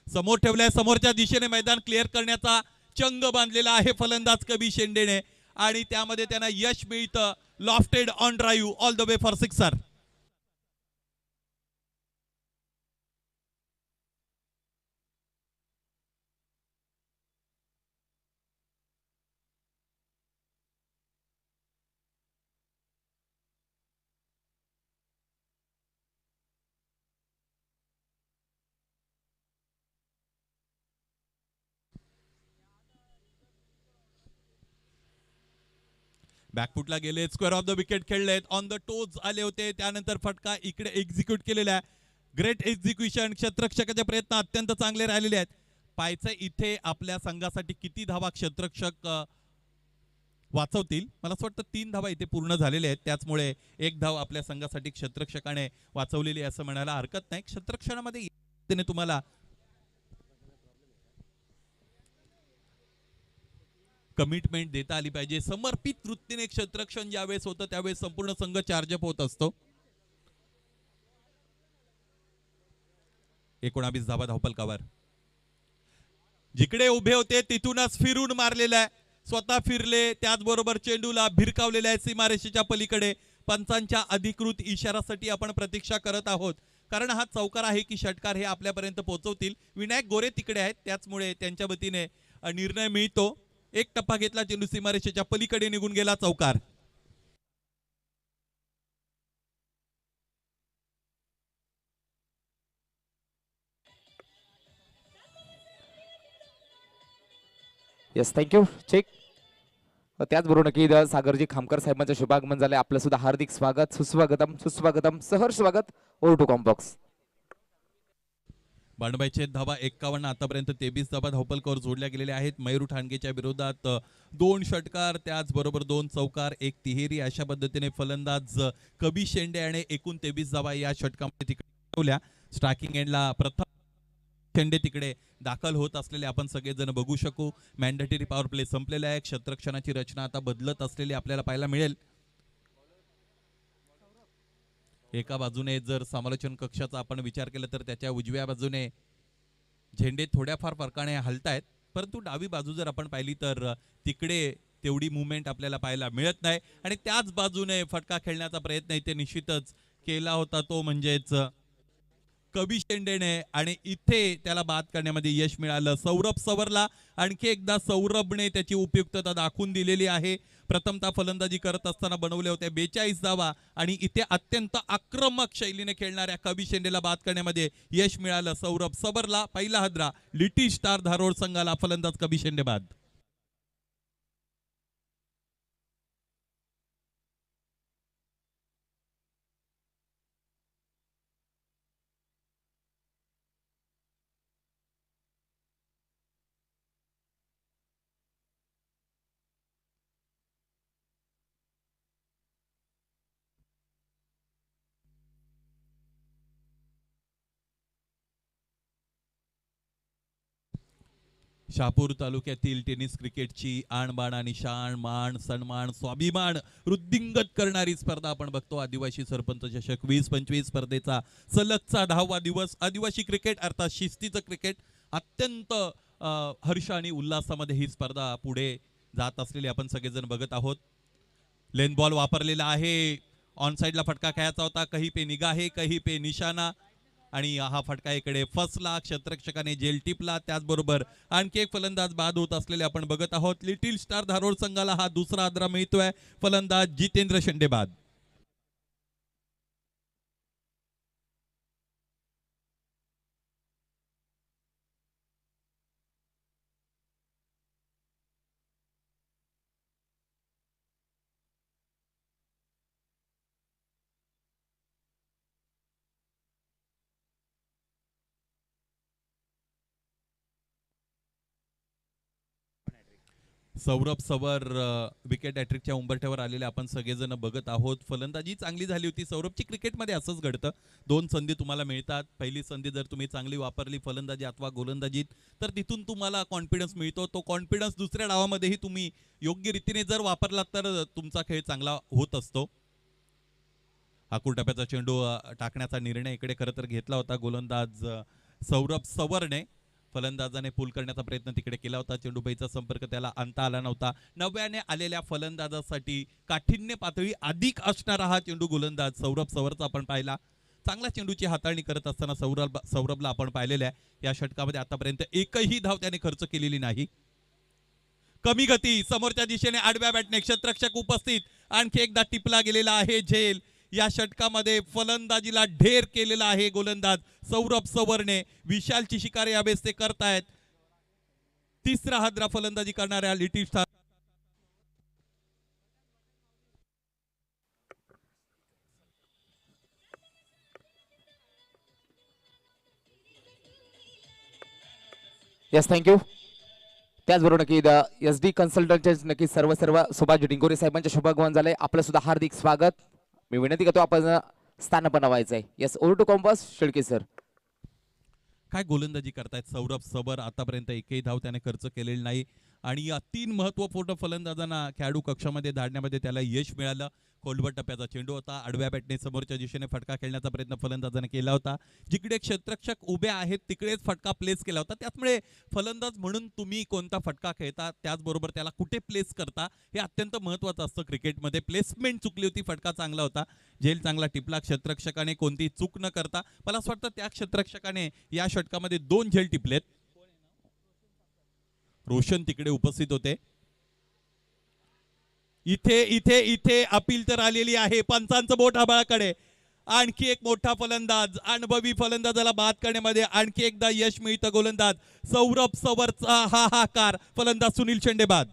S2: समोर ठेवलाय, समोरच्या दिशेने मैदान क्लिअर करण्याचा चंग बांधलेला आहे फलंदाज कबीर शेंडेने आणि त्यामध्ये त्यांना यश मिळतं. Lofted on drive all the way for sixer. बॅकफुटला गेले, स्क्वेअर ऑफ द विकेट खेळलेत, ऑन द टोज आले होते, त्यानंतर फटका इकडे एक्झिक्यूट केलेला आहे. Great execution. क्षेत्ररक्षकाचे प्रयत्न अत्यंत चांगले राहिलेले आहेत. पाहायचं इथे आपल्या संघासाठी किती धावा क्षेत्ररक्षक वाचवतील. मला असं वाटतं 3 धावा इथे पूर्ण झालेल्या आहेत, त्याचमुळे 1 धाव आपल्या संघासाठी क्षेत्ररक्षकाने वाचवलेली असं म्हणायला हरकत नाही. क्षेत्ररक्षणामध्ये तुम्हाला कमिटमेंट देता आली पाहिजे. समर्पित वृत्तीने क्षेत्ररक्षण ज्यावेळेस होतं त्यावेळेस संपूर्ण संघ चार्जअप होत असतो. 19 धावा धावपलकावर. जिकडे उभे होते तिथूनच फिरून मारलेला आहे. स्वतः फिरले, त्याचबरोबर चेंडूला भिरकावलेला आहे सीमारेषेच्या पलीकडे. पंचांच्या अधिकृत इशारासाठी आपण प्रतीक्षा करत आहोत, कारण हा चौकार आहे की षटकार हे आपल्यापर्यंत पोहोचवतील. विनायक गोरे तिकडे आहेत, त्याचमुळे त्यांच्या वतीने निर्णय मिळतो. एक टप्पा घेतला, चेंडू सीमारेषेच्या पलीकडे निघून गेला, चौकार.
S1: Yes, thank you. चेक. त्याचबरोबर नक्की सागरजी खामकर साहेबांचं शुभागमन झालंय. आपलं सुद्धा हार्दिक स्वागत, सुस्वागतम सुस्वागतम, सहर्ष स्वागत. Over to combox.
S2: बांडबाईचे धावा 51. आतापर्यंत 23 धावा धावपलकावर जोडल्या गेलेल्या आहेत. मयूर ठाणगेच्या विरोधात 2 षटकार, त्याचबरोबर 2 चौकार, 1 तिहेरी, अशा पद्धतीने फलंदाज कबीर शेंडे याने एकूण 23 धावा या षटकामध्ये तिकडे ठेवल्या. स्ट्रायकिंग एंडला प्रथम शेंडे तिकडे दाखल होत असलेले आपण सगळेजण बघू शकू. मॅन्डेटरी पॉवर प्ले संपलेला आहे. क्षेत्ररक्षणाची रचना आता बदलत असलेली आपल्याला पाहायला मिळेल. एका बाजूने जर समालोचन कक्षाचा आपण विचार केला तर त्याच्या उजव्या बाजूने झेंडे थोड्याफार फरकाने हलतायत, परंतु डावी बाजू जर आपण पाहिली तर तिकडे तेवढी मुवमेंट आपल्याला पाहायला मिळत नाही. आणि त्याच बाजूने फटका खेळण्याचा प्रयत्न इथे निश्चितच केला होता, तो म्हणजेच कबीर शेंडेने, आणि इथे त्याला बाद करण्यामध्ये यश मिळालं. सौरभ सवरला. आणखी एकदा सौरभने त्याची उपयुक्तता दाखवून दिलेली आहे. प्रथमतः फलंदाजी करत असताना बनवले होते 42 धावा, आणि इथे अत्यंत आक्रमक शैलीने खेळणाऱ्या कबीर शेंडेला बाद करण्यामध्ये यश मिळालं. सौरभ सवरला. पहिला हदरा लिटिल स्टार धारोड संघाला. फलंदाज कबीर शेंडे बाद. शहापूर तालुक्यातील टेनिस क्रिकेटची आणबाण आणि शान, मान, सन्मान, स्वाभिमान वृद्धिंगत करणारी स्पर्धा आपण बघतो. आदिवासी सरपंच चषक 20-25 स्पर्धेचा सलगचा 10वा दिवस. आदिवासी क्रिकेट अर्थात शिस्तीचं क्रिकेट. अत्यंत हर्ष आणि उल्हासामध्ये ही स्पर्धा पुढे जात असलेली आपण सगळेजण बघत आहोत. लेन बॉल वापरलेला आहे. ऑन साइडला फटका खेळायचा होता. कहीं पे निगाह है, कहीं पे निशाणा, आणि हा फटका इकडे फसला. क्षेत्ररक्षकाने जेल टिपला. त्याचबरोबर आणखी एक फलंदाज बाद होत असलेले आपण बघत आहोत. लिटिल स्टार धारोड संघाला हा दुसरा आदरा मिळतोय. फलंदाज जितेंद्र शेंडे बाद. सौरभ सवर विकेट हॅट्रिकच्या उंबरठ्यावर आलेले आपण सगळेजण बघत आहोत. फलंदाजी चांगली झाली होती सौरभची. क्रिकेटमध्ये असंच घडतं, 2 संधी तुम्हाला मिळतात. पहिली संधी जर तुम्ही चांगली वापरली फलंदाजी अथवा गोलंदाजीत, तर तिथून तुम्हाला कॉन्फिडन्स मिळतो. तो कॉन्फिडन्स दुसऱ्या डावामध्येही तुम्ही योग्य रीतीने जर वापरलात तर तुमचा खेळ चांगला होत असतो. आकुर टप्प्याचा चेंडू टाकण्याचा निर्णय इकडे खरं तर घेतला होता गोलंदाज सौरभ सवरने. फलंदाजाने पूल करण्याचा प्रयत्न तिकडे केला होता. चेंडूबाईचा संपर्क त्याला आणता आला नव्हता. नव्याने आलेल्या फलंदाजासाठी काठिण्य पातळी अधिक असणारा हा चेंडू गोलंदाज सौरभ सवरचा आपण पाहिला. चांगला चेंडूची हाताळणी करत असताना सौरभला आपण पाहिलेलं आहे. या षटकामध्ये आतापर्यंत एकही धाव त्याने खर्च केलेली नाही. कमी गती, समोरच्या दिशेने आडव्या बॅटने क्षेत्ररक्षक उपस्थित, आणखी एकदा टिपला गेलेला आहे झेल. या षटकामध्ये फलंदाजीला ढेर केलेला आहे गोलंदाज सौरभ सवरने. विशालची शिकार यावेळेस ते करतायत. तिसरा हादरा फलंदाजी करणाऱ्या लिटिल स्टार.
S1: Yes, thank you. त्याचबरोबर नक्की एस डी कन्सल्टंटचे नक्की सर्व सुभाष डिंगोरे साहेबांचे शुभागमन झाले. आपलं सुद्धा हार्दिक स्वागत. मी विनंती करतो आपण स्थान बनवायचं आहे. येस, ओव्हर टू कॉम्पस शेळके सर.
S2: काय गोलंदाजी करतायत सौरभ सवर. आतापर्यंत एकही धाव त्याने खर्च केलेली नाही आणि या 3 महत्वपूर्ण फलंदाजांना खेळाडू कक्षामध्ये धाडण्यामध्ये त्याला यश मिळालं. खोलवर टप्प्याचा चेंडू होता. आडव्या बॅटने समोरच्या दिशेने फटका खेळण्याचा प्रयत्न फलंदाजाने केला होता. जिकडे क्षेत्ररक्षक उभे आहेत तिकडेच फटका प्लेस केला होता. त्यामुळे फलंदाज म्हणून तुम्ही कोणता फटका खेळता, त्याचबरोबर त्याला कुठे प्लेस करता हे अत्यंत महत्त्वाचं असतं क्रिकेटमध्ये. प्लेसमेंट चुकली होती, फटका चांगला होता. झेल चांगला टिपला. क्षेत्ररक्षकाने कोणती चूक न करता, मला असं वाटतं त्या क्षेत्ररक्षकाने या षटकामध्ये 2 झेल टिपलेत. रोशन तिकडे उपस्थित होते. इथे इथे इथे अपील तर आलेली आहे. पंचांचं बोट आबाळाकडे. आणखी एक मोठा फलंदाज, अनुभवी फलंदाजाला बाद करण्यामध्ये आणखी एकदा यश मिळतं गोलंदाज सौरभ सवरचा हाहाकार. फलंदाज सुनील शेंडे बाद.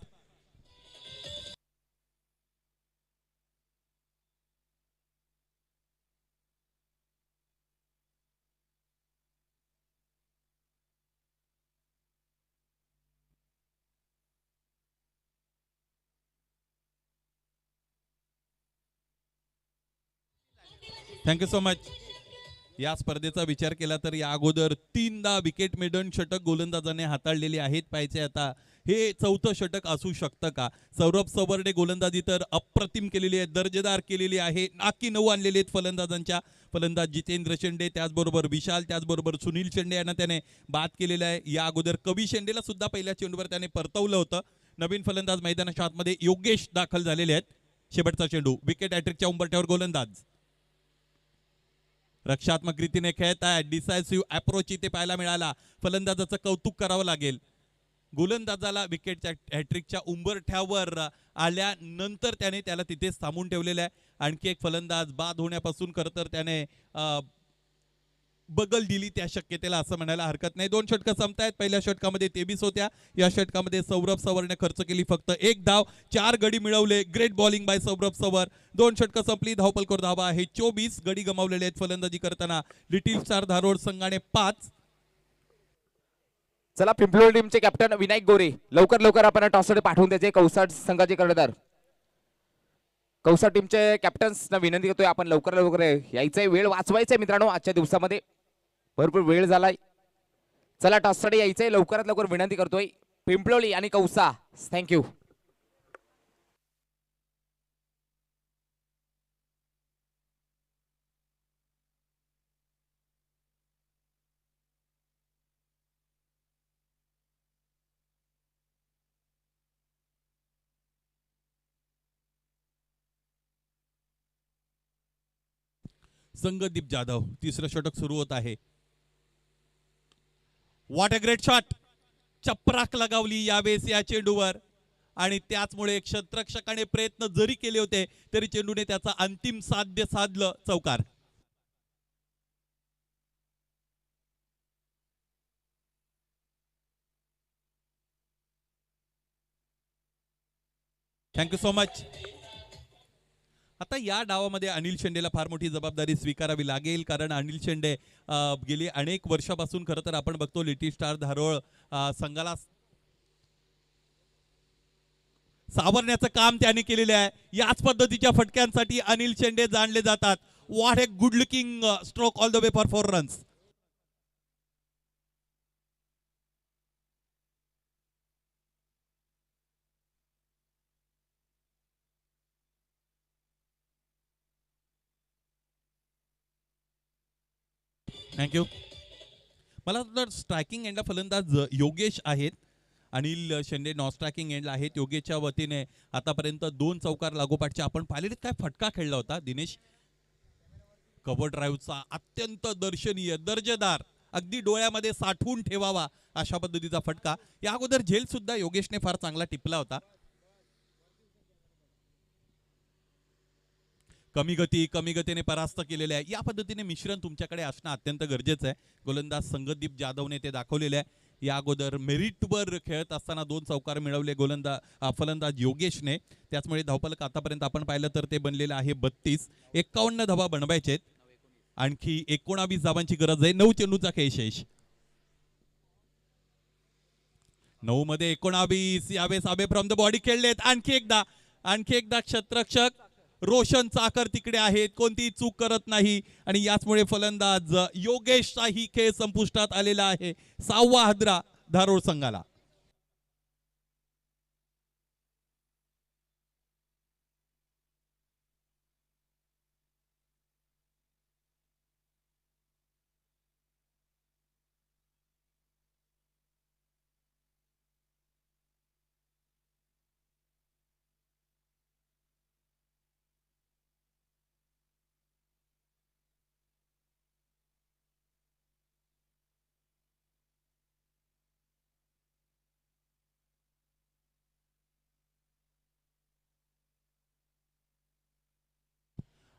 S2: Thank you so much. या स्पर्धेचा विचार केला तर या अगोदर 3दा विकेट मेडन षटक गोलंदाजाने हाताळलेली आहेत. पाहिजे आता हे 4थं षटक असू शकतं का. सौरभ सवरने गोलंदाजी तर अप्रतिम केलेली आहे, दर्जेदार केलेली आहे. नाकी 9 आणलेले आहेत फलंदाजांच्या. फलंदाज जितेंद्र शेंडे, त्याचबरोबर विशाल, त्याचबरोबर सुनील शेंडे यांना त्याने बाद केलेला आहे. या अगोदर कवी शेंडेला सुद्धा पहिल्या चेंडूवर त्याने परतवलं होतं. नवीन फलंदाज मैदानाच्या आतमध्ये योगेश दाखल झालेले आहेत. शेवटचा चेंडू विकेट हॅट्रिकच्या उंबरठ्यावर गोलंदाज रक्षात्मक रीतीने खेळत आहे. डिसायसिव्ह अप्रोच इथे पाहायला मिळाला. फलंदाजाचं कौतुक करावं लागेल. गोलंदाजाला विकेटच्या हॅट्रिकच्या उंबरठ्यावर आल्यानंतर त्याला तिथेच थांबून ठेवलेलं आहे. आणखी एक फलंदाज बाद होण्यापासून खरं तर त्याने बगल दिली त्या शक्यतेला, असं म्हणायला हरकत नाही. 2 षटकं संपतायत. पहिल्या षटकामध्ये 23 होत्या. या षटकामध्ये सौरभ सवरने खर्च केली फक्त 1 धाव. 4 गडी मिळवले. ग्रेट बॉलिंग बाय सौरभ सवर. 2 षटकं संपली. धावपलकर धावा आहे 24. गडी गमावलेले आहेत फलंदाजी करताना लिटिल स्टार धारोड संघाने 5.
S1: चला, पिंपलोड टीमचे कॅप्टन विनायक गोरे लवकर आपण टॉसकडे पाठवून द्यायचे. कौसाट संघाचे कर्णधार कौसाट टीमचे कॅप्टन्सना विनंती करतोय आपण लवकर यायचंय. वेळ वाचवायचंय मित्रांनो. आजच्या दिवसामध्ये भरपूर वेळ झालाय. चला, टॉससाठी यायचंय. लवकरात लवकर विनंती करतोय. पिंपलोली आणि कौसा, थँक्यू.
S2: संगदीप जाधव. 3रं षटक सुरू होत आहे. What a great shot. चपराक लगावली यावेळेस या चेंडूवर आणि त्याचमुळे क्षेत्ररक्षकाने प्रयत्न जरी केले होते तरी चेंडूने त्याचा अंतिम साध्य साधलं. चौकार. Thank you so much. आता या डावामध्ये अनिल शेंडेला फार मोठी जबाबदारी स्वीकारावी लागेल, कारण अनिल शेंडे गेली अनेक वर्षापासून खरं तर आपण बघतो लिटिल स्टार धारोळ संघाला सावरण्याचं काम त्याने केलेले आहे. याच पद्धतीच्या फटक्यांसाठी अनिल शेंडे जाणले जातात. What a good looking stroke all the way for 4 runs. Thank you. मला वाटतं स्ट्रायकिंग एंडला फलंदाज योगेश आहेत. अनिल शेंडे नॉन स्ट्रायकिंग एंडला आहेत. योगेशच्या वतीने आतापर्यंत 2 चौकार लागोपाठचे आपण पाहिलेले. काय फटका खेळला होता दिनेश. कव्हर ड्राईव्हचा अत्यंत दर्शनीय दर्जेदार अगदी डोळ्यामध्ये साठवून ठेवावा अशा पद्धतीचा फटका. या अगोदर झेल सुद्धा योगेशने फार चांगला टिपला होता. कमी गती कमी गतीने परास्त केलेले आहे. या पद्धतीने मिश्रण तुमच्याकडे असणं अत्यंत गरजेचं आहे. गोलंदाज संगदीप जाधवने ते दाखवलेले आहे. या अगोदर मेरिटवर खेळत असताना 2 चौकार मिळवले फलंदाज योगेशने. त्याचमुळे धावफलक आतापर्यंत आपण पाहिलं तर ते बनलेलं आहे 32. 51 धावा बनवायचे आहेत. आणखी 19 धावांची गरज आहे. 9 चेंडूचा खेळ शेष. 9 मध्ये 19 यावेळेस आबे फ्रॉम द बॉडी खेळलेत. आणखी एकदा क्षेत्ररक्षक रोशन चाकर तिकडे आहेत. कोणतीही चूक करत नाही आणि याचमुळे फलंदाज योगेशचाही खेळ संपुष्टात आलेला आहे. 6वा हादरा धारोड संघाला.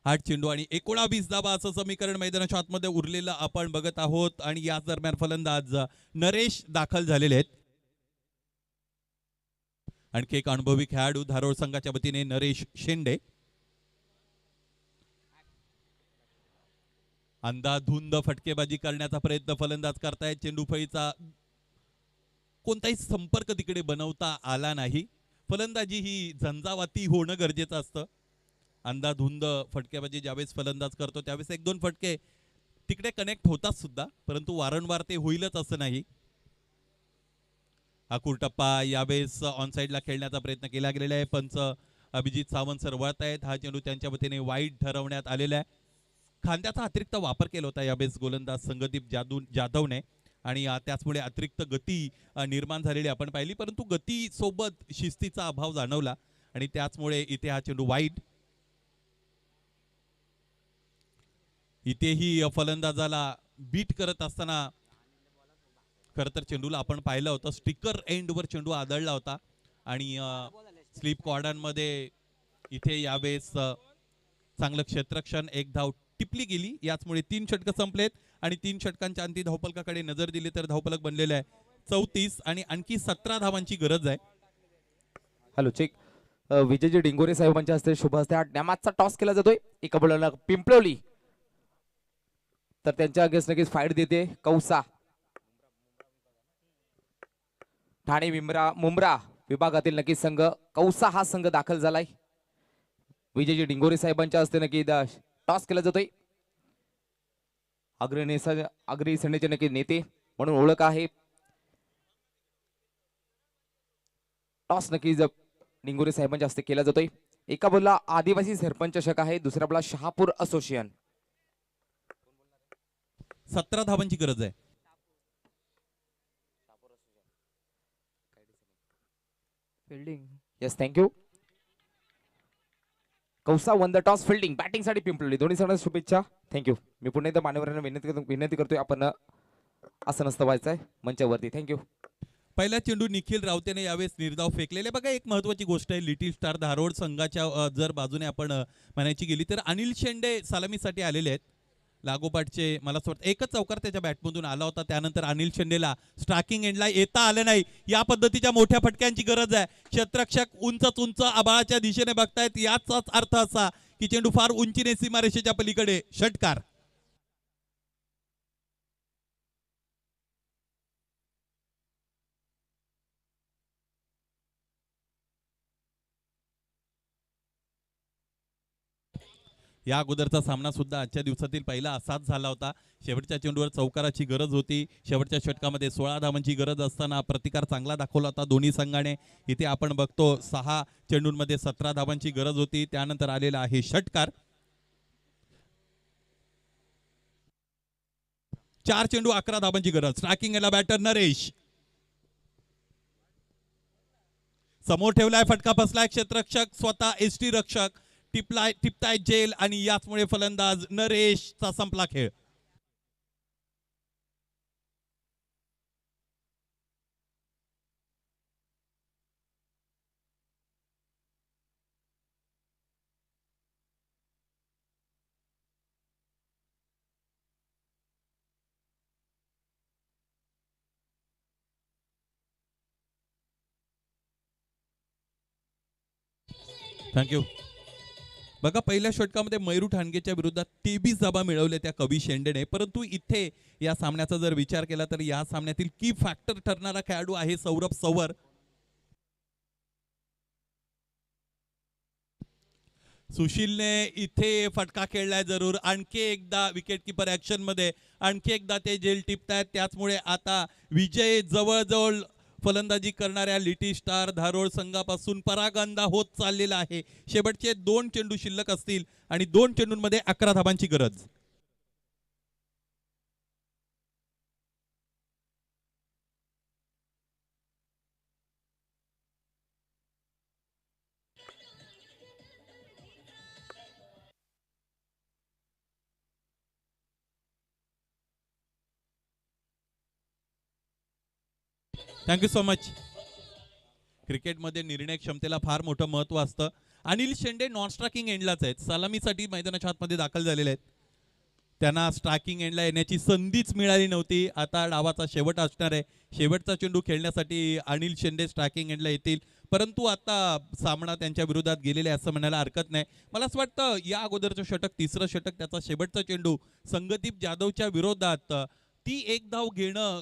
S2: आठ चेंडू आणि 19 धावा असं समीकरण मैदानाच्या आतमध्ये उरलेलं आपण बघत आहोत. आणि याच दरम्यान फलंदाज नरेश दाखल झालेले आहेत. आणखी एक अनुभवी खेळाडू धारोड संघाच्या वतीने नरेश शेंडे. अंधाधुंद फटकेबाजी करण्याचा प्रयत्न फलंदाज करतायत. चेंडू फळीचा कोणताही संपर्क तिकडे बनवता आला नाही. फलंदाजी ही झंझावाती होणं गरजेचं असतं. अंधाधुंद फटकेबाजी ज्यावेळेस फलंदाज करतो त्यावेळेस 1-2 फटके तिकडे कनेक्ट होतात सुद्धा, परंतु वारंवार ते होईलच असं नाही. हा टप्पा यावेळेस ऑनसाइडला खेळण्याचा प्रयत्न केला गेलेला आहे. पंच अभिजित सावंत सर वळत आहेत. हा चेंडू त्यांच्या वतीने वाईड ठरवण्यात आलेला आहे. खांद्याचा अतिरिक्त वापर केला होता यावेळेस गोलंदाज संगदीप जाधवने आणि त्याचमुळे अतिरिक्त गती निर्माण झालेली आपण पाहिली, परंतु गती सोबत शिस्तीचा अभाव जाणवला आणि त्याचमुळे इथे हा चेंडू वाईड. इथेही फलंदाजाला बीट करत असताना खरं तर चेंडूला आपण पाहिलं होतं स्टिकर एंडवर चेंडू आदळला होता आणि स्लिप कॉर्डरमध्ये इथे यावेळेस चांगलं क्षेत्ररक्षण. एक धाव टिपली गेली. याचमुळे 3 षटक संपलेत आणि 3 षटकांच्या अंती धावफलकाकडे नजर दिली तर धावफलक बनलेलं आहे 34 आणि आणखी 17 धावांची गरज आहे.
S1: Hello check. विजयजी डिंगोरे साहेबांच्या हस्ते शुभ हस्ते हा डॅमाचा टॉस केला जातोय. एका बॉलरला पिंपळवली तर त्यांच्या अगेन्स्ट नक्कीच फाईट देते कौसा. ठाणे मुंब्रा विभागातील नक्कीच संघ कौसा हा संघ दाखल झालाय. विजयजी डिंगोरे साहेबांच्या हस्ते नक्की टॉस केला जातोय. अग्रणी सेनेचे नक्की नेते म्हणून ओळख आहे. टॉस नक्की डिंगोरे साहेबांच्या हस्ते केला जातोय. एका बॉलला आदिवासी सरपंच चषक आहे, दुसऱ्या बॉलला शहापूर असोसिएशन.
S2: 17 धावांची गरज आहे.
S1: Fielding yes thank you. कौसा won the toss. Fielding batting साठी पिंपळवली. दोन्ही संघांना शुभेच्छा. थँक्यू. मी पुन्हा एकदा मान्यवरांना विनंती करतोय आपण असं नसतं व्हायचंय मंचावरती. थँक्यू.
S2: पहिला चेंडू निखिल रावतेने यावेळेस निर्धाव फेकलेले. बघा एक महत्वाची गोष्ट आहे लिटिल स्टार धारोड संघाच्या जर बाजूने आपण म्हणायची गेली तर अनिल शेंडे सलामीसाठी आलेले आहेत. लागोपाठचे मला असं वाटतं एकच चौकार त्याच्या बॅटमधून आला होता. त्यानंतर अनिल शेंडेला स्ट्रायकिंग एंडला येता आलं नाही. या पद्धतीच्या मोठ्या फटक्यांची गरज आहे. क्षेत्ररक्षक उंच आबाळाच्या दिशेने बघतायत. याचाच अर्थ असा की चेंडू फार उंचीने सीमारेषेच्या पलीकडे. षटकार. या अगोदरचा सामना सुद्धा आजच्या दिवसातील पहिला असाच झाला होता. शेवटच्या चेंडूवर चौकाराची गरज होती. शेवटच्या षटकामध्ये 16 धावांची गरज असताना प्रतिकार चांगला दाखवला होता दोन्ही संघाने. इथे आपण बघतो 6 चेंडूंमध्ये 17 धावांची गरज होती. त्यानंतर आलेला आहे षटकार. 4 चेंडू 11 धावांची गरज. स्ट्रायकिंग याला बॅटर नरेश. समोर ठेवलाय, फटका बसलाय. क्षेत्ररक्षक स्वतः एसटी रक्षक टिपताय जेल आणि याचमुळे फलंदाज नरेशचा संपला खेळ. थँक्यू. बघा, पहिल्या षटकामध्ये मयूर ठाणगेच्या विरोधात 23 धावा मिळवल्या त्या कवी शेंडेने. परंतु इथे या सामन्याचा जर विचार केला तर या सामन्यातील की फॅक्टर ठरणारा खेळाडू आहे सौरभ सवर. सुशीलने इथे फटका खेळलाय जरूर. आणखी एकदा विकेट किपर ऍक्शन मध्ये, आणखी एकदा ते जेल टिपतायत. त्याचमुळे आता विजय जवळजवळ फलंदाजी करणाऱ्या लिटिल स्टार धारोळ संघापासून परागंदा होत चाललेला आहे. शेवटचे 2 चेंडू शिल्लक असतील आणि 2 चेंडूंमध्ये 11 धावांची गरज. Thank you so much. क्रिकेटमध्ये निर्णय क्षमतेला फार मोठं महत्त्व असतं. अनिल शेंडे नॉन स्ट्रायकिंग एंडलाच आहेत. सलामीसाठी मैदानाच्या आतमध्ये दाखल झालेले आहेत. त्यांना स्ट्रायकिंग एंडला येण्याची संधीच मिळाली नव्हती. आता डावाचा शेवट असणार आहे. शेवटचा चेंडू खेळण्यासाठी अनिल शेंडे स्ट्रायकिंग एंडला येतील. परंतु आता सामना त्यांच्या विरोधात गेलेला आहे असं म्हणायला हरकत नाही. मला असं वाटतं या अगोदरचं षटक, तिसरं षटक, त्याचा शेवटचा चेंडू संगदीप जाधवच्या विरोधात ती एक धाव घेणं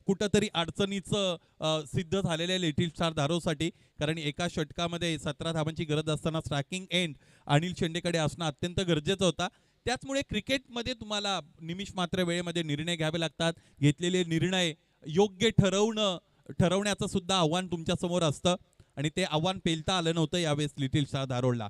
S2: कुठंतरी अडचणीचं सिद्ध झालेलं आहे लिटिल स्टार धारोसाठी. कारण एका षटकामध्ये 17 धावांची गरज असताना स्ट्रायकिंग एंड अनिल शेंडेकडे असणं अत्यंत गरजेचं होता. त्याचमुळे क्रिकेटमध्ये तुम्हाला निमिष मात्र वेळेमध्ये निर्णय घ्यावे लागतात. घेतलेले निर्णय योग्य ठरवण्याचं सुद्धा आव्हान तुमच्या समोर असतं आणि ते आव्हान पेलता आलं नव्हतं यावेळेस लिटिल स्टार धारोळला.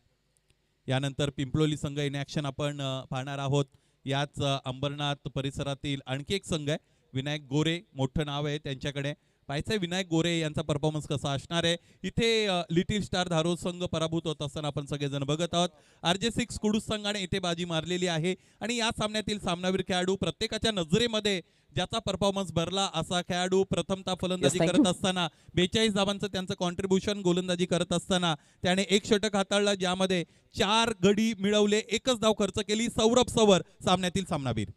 S2: यानंतर पिंपलोली संघ इन ॲक्शन आपण पाहणार आहोत. याच अंबरनाथ परिसरातील आणखी एक संघ आहे, विनायक गोरे. मोठं नाव आहे त्यांच्याकडे. पाहायचंय विनायक गोरे यांचा परफॉर्मन्स कसा असणार आहे. इथे लिटिल स्टार धारोळ संघ पराभूत होत असताना आपण सगळेजण बघत आहोत. RJ6 कुडूस संघाने इथे बाजी मारलेली आहे आणि या सामन्यातील सामनावीर खेळाडू प्रत्येकाच्या नजरेमध्ये ज्याचा परफॉर्मन्स भरला असा खेळाडू प्रथमतः फलंदाजी करत असताना 42 धावांचं त्यांचं कॉन्ट्रीब्युशन, गोलंदाजी करत असताना त्याने एक षटक हाताळलं ज्यामध्ये 4 गडी मिळवले, एकच धाव खर्च केली. सौरभ सवर सामन्यातील सामनावीर.